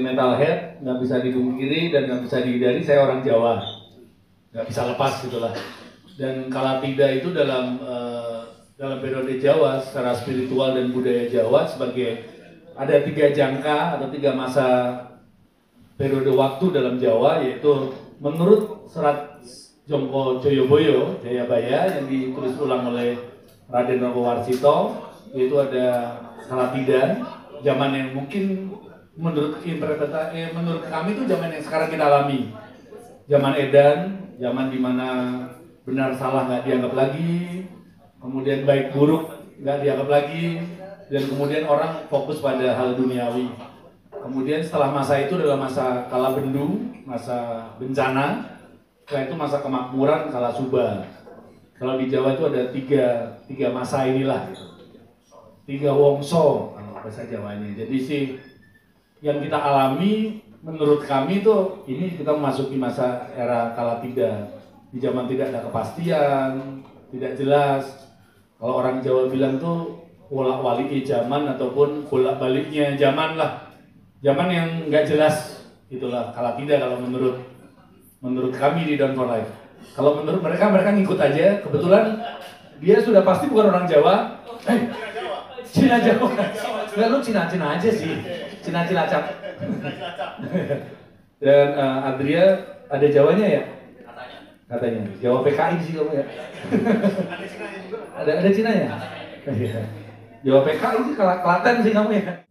Metalhead, nggak bisa dipungkiri dan nggak bisa dihindari, saya orang Jawa, nggak bisa lepas gitulah. Dan Kalatida itu dalam periode Jawa secara spiritual dan budaya Jawa sebagai ada 3 jangka atau 3 masa periode waktu dalam Jawa, yaitu menurut serat Jongko Joyoboyo Jayabaya yang ditulis ulang oleh Raden Nokowarsito, yaitu ada Kalatida, zaman yang mungkin menurut menurut kami itu zaman yang sekarang kita alami, zaman edan, zaman dimana benar salah nggak dianggap lagi, kemudian baik buruk nggak dianggap lagi, dan kemudian orang fokus pada hal duniawi. Kemudian setelah masa itu adalah masa kala bendung, masa bencana, setelah itu masa kemakmuran, kala suba. Kalau di Jawa itu ada tiga masa inilah, tiga wongso kalau bahasa Jawanya. Jadi sih yang kita alami menurut kami itu ini kita memasuki masa era Kalatida. Di zaman tidak ada kepastian, tidak jelas. Kalau orang Jawa bilang tuh bolak-balik zaman ataupun bolak-baliknya zaman lah. Zaman yang nggak jelas, itulah Kalatida kalau menurut kami di Down for Life. Kalau menurut mereka ngikut aja. Kebetulan dia sudah pasti bukan orang Jawa. Cina Jawa. Enggak, lu Cina aja sih. Cina Cilacap. Dan Adria ada Jawanya ya? Katanya. Jawa PKI sih kamu ya. ada Cina ya? Jawa PKI sih, Klaten sih kamu ya.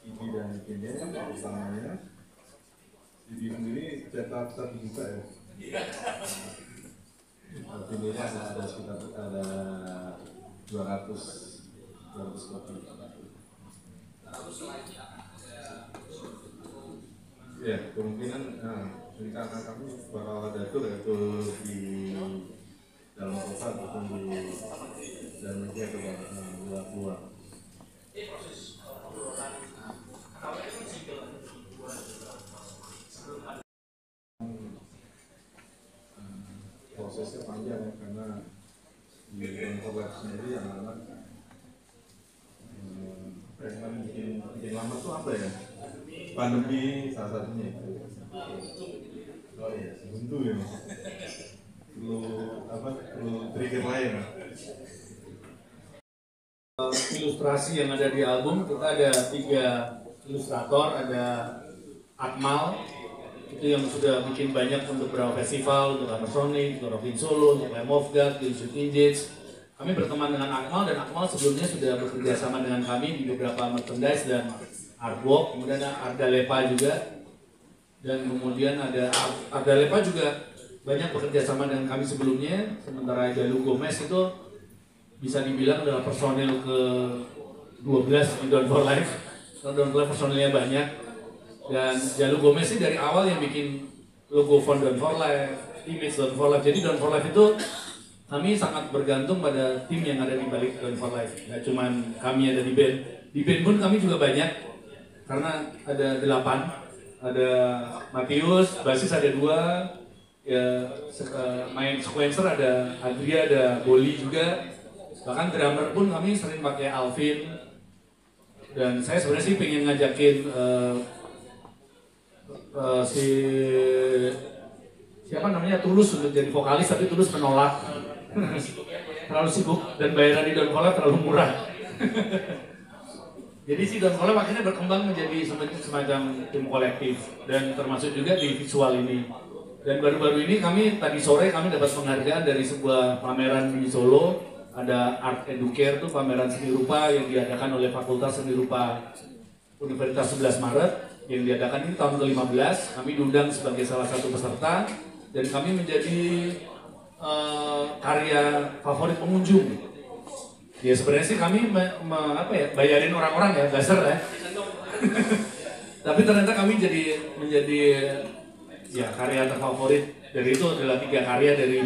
Idi dan Kenya utamanya. Idi sendiri cetak terbuka ya. Artinya ada sekitar 200 kopi. Ya, kemungkinan rencana kami bakal ada tur yaitu di dalam kota ataupun di dalam negeri atau luar. Prosesnya panjang ya, karena di Lab sendiri anak-anak yang bikin lama tuh apa ya? Pandemi salah satunya itu. Oh iya, buntu ya. Perlu trigger lain. Ilustrasi yang ada di album, kita ada 3 ilustrator, ada Akmal itu yang sudah bikin banyak untuk beberapa festival, untuk Hammersonic, untuk Rockin Solo, untuk Lamb of God, untuk Shooting Jets. Kami berteman dengan Akmal, dan Akmal sebelumnya sudah bekerja sama dengan kami di beberapa merchandise dan artwork. Kemudian ada Arda Lepa juga, dan kemudian ada Arda Lepa juga banyak bekerja sama dengan kami sebelumnya. Sementara Jalu Gomez itu bisa dibilang adalah personil ke-12 di Down for Life. Down for Life personilnya banyak, dan Jalu Gomez sih dari awal yang bikin logo font Down for Life, image Down for Life. Jadi Down for Life itu kami sangat bergantung pada tim yang ada di balik Down for Life. Gak cuma kami ada di band. Di band pun kami juga banyak, karena ada 8. Ada Matius, basis ada 2, ya, main sequencer ada Adria, ada Boli juga. Bahkan drummer pun kami sering pakai Alvin. Dan saya sebenarnya sih pengen ngajakin siapa namanya, Tulus untuk jadi vokalis, tapi Tulus menolak. Terlalu sibuk dan bayaran di Down for Life terlalu murah. Jadi si Down for Life akhirnya berkembang menjadi semacam tim kolektif, dan termasuk juga di visual ini. Dan baru-baru ini tadi sore kami dapat penghargaan dari sebuah pameran di Solo, ada Art Educare, tuh pameran seni rupa yang diadakan oleh Fakultas Seni Rupa Universitas 11 Maret, yang diadakan ini tahun ke-15. Kami diundang sebagai salah satu peserta, dan kami menjadi karya favorit pengunjung. Ya sebenarnya sih kami bayarin orang-orang ya, dasar ya. Tapi ternyata kami menjadi ya karya terfavorit. Dari itu adalah 3 karya dari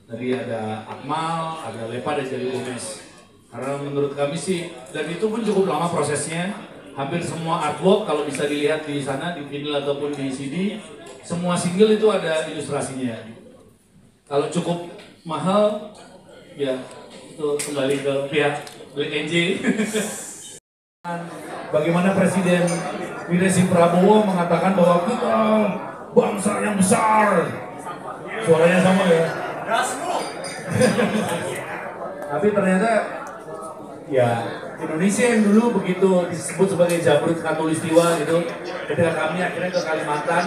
tadi ada Akmal, ada Lepa, dan Jalu Gomez. Karena menurut kami sih, dan itu pun cukup lama prosesnya. Hampir semua artwork kalau bisa dilihat di sana, di vinyl ataupun di CD, semua single itu ada ilustrasinya. Kalau cukup mahal, ya itu kembali ke pihak Black NJ. Bagaimana Presiden Ini si Prabowo mengatakan bahwa kita bangsa yang besar. Suaranya sama ya. Tapi ternyata ya Indonesia yang dulu begitu disebut sebagai Jabrut Katulistiwa gitu, ketika kami akhirnya ke Kalimantan,